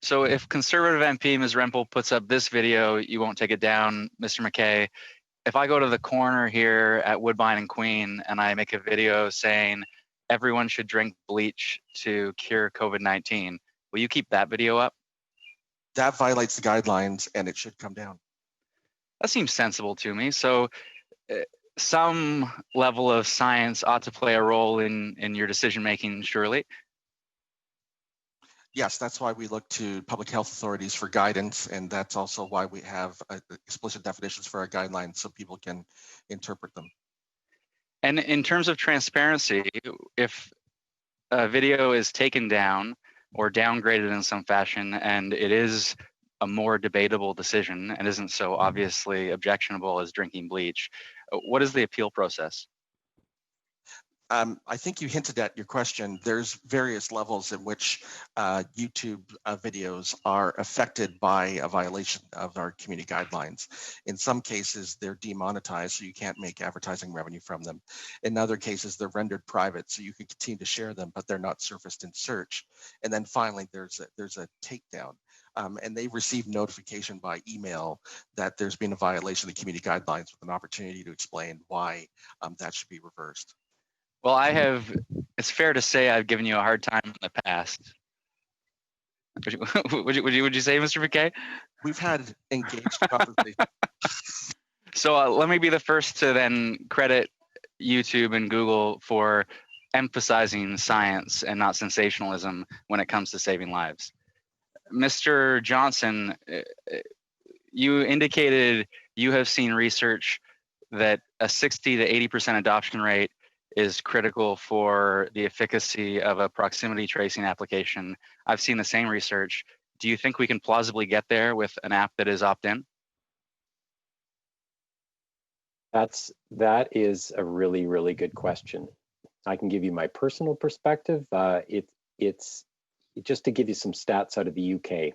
So if Conservative MP Ms. Rempel puts up this video, you won't take it down, Mr. McKay. If I go to the corner here at Woodbine and Queen and I make a video saying everyone should drink bleach to cure COVID-19, will you keep that video up? That violates the guidelines and it should come down. That seems sensible to me. So some level of science ought to play a role in your decision-making, surely. Yes, that's why we look to public health authorities for guidance, and that's also why we have explicit definitions for our guidelines so people can interpret them. And in terms of transparency, if a video is taken down or downgraded in some fashion and it is a more debatable decision and isn't so obviously objectionable as drinking bleach, what is the appeal process? I think you hinted at your question. There's various levels in which YouTube videos are affected by a violation of our community guidelines. In some cases, they're demonetized, so you can't make advertising revenue from them. In other cases, they're rendered private, so you can continue to share them, but they're not surfaced in search. And then finally, there's a takedown. And they receive notification by email that there's been a violation of the community guidelines with an opportunity to explain why that should be reversed. Well, it's fair to say I've given you a hard time in the past. Would you say, Mr. McKay? We've had engaged conversation. So let me be the first to then credit YouTube and Google for emphasizing science and not sensationalism when it comes to saving lives. Mr. Johnson, you indicated you have seen research that a 60 to 80% adoption rate is critical for the efficacy of a proximity tracing application. I've seen the same research. Do you think we can plausibly get there with an app that is opt-in? That is a really, really good question. I can give you my personal perspective. It's just to give you some stats out of the UK.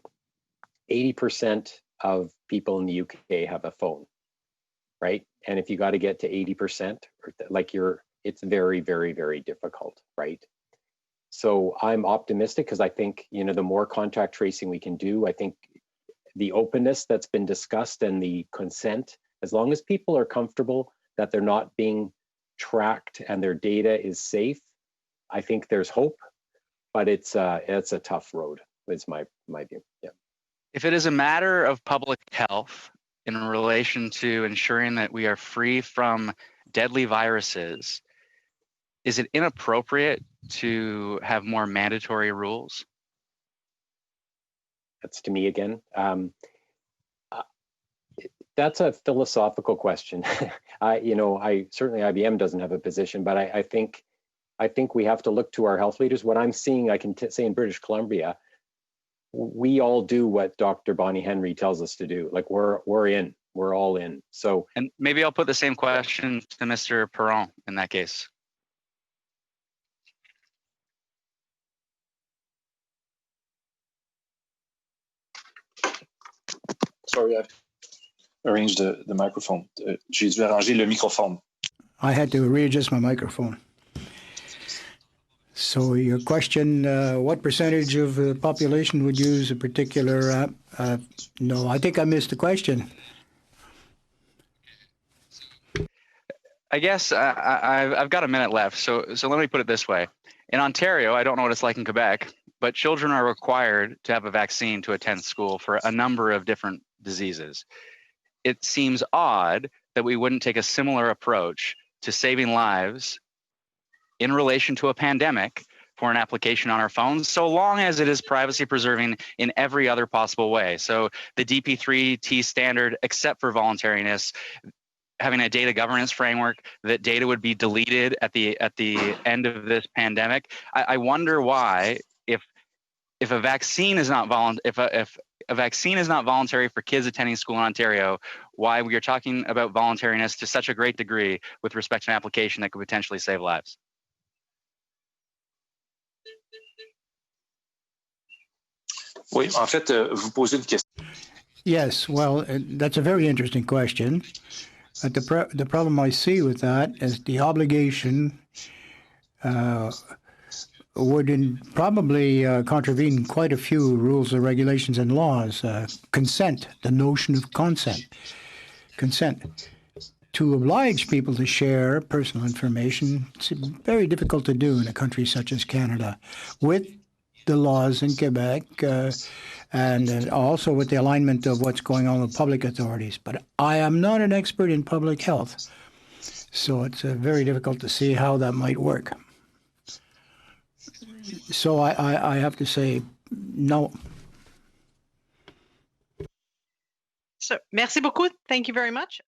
80% of people in the UK have a phone, right? And if you got to get to 80%, it's very, very, very difficult, right? So I'm optimistic because I think, the more contact tracing we can do, I think the openness that's been discussed and the consent, as long as people are comfortable that they're not being tracked and their data is safe, I think there's hope, but it's a tough road, is my view, yeah. If it is a matter of public health in relation to ensuring that we are free from deadly viruses, is it inappropriate to have more mandatory rules? That's to me again. That's a philosophical question. I certainly IBM doesn't have a position, but I think we have to look to our health leaders. What I'm seeing, I can say in British Columbia, we all do what Dr. Bonnie Henry tells us to do. Like we're all in. So, and maybe I'll put the same question to Mr. Perron in that case. Sorry, I've arranged the microphone. J'ai dû arranger le microphone. I had to readjust my microphone. So your question, what percentage of the population would use a particular app? No, I think I missed the question. I guess I've got a minute left, so let me put it this way. In Ontario, I don't know what it's like in Quebec, but children are required to have a vaccine to attend school for a number of different diseases. It seems odd that we wouldn't take a similar approach to saving lives in relation to a pandemic for an application on our phones, so long as it is privacy preserving in every other possible way. So the DP3T standard, except for voluntariness, having a data governance framework, that data would be deleted at the end of this pandemic. I wonder why, if a vaccine is not a vaccine is not voluntary for kids attending school in Ontario, why we are talking about voluntariness to such a great degree with respect to an application that could potentially save lives. Oui, en fait, vous posez une question. Yes, well, that's a very interesting question. The problem I see with that is the obligation probably contravene quite a few rules or regulations and laws. Consent, the notion of consent. To oblige people to share personal information, it's very difficult to do in a country such as Canada, with the laws in Quebec and also with the alignment of what's going on with public authorities. But I am not an expert in public health, so it's very difficult to see how that might work. So I have to say no. So, merci beaucoup. Thank you very much.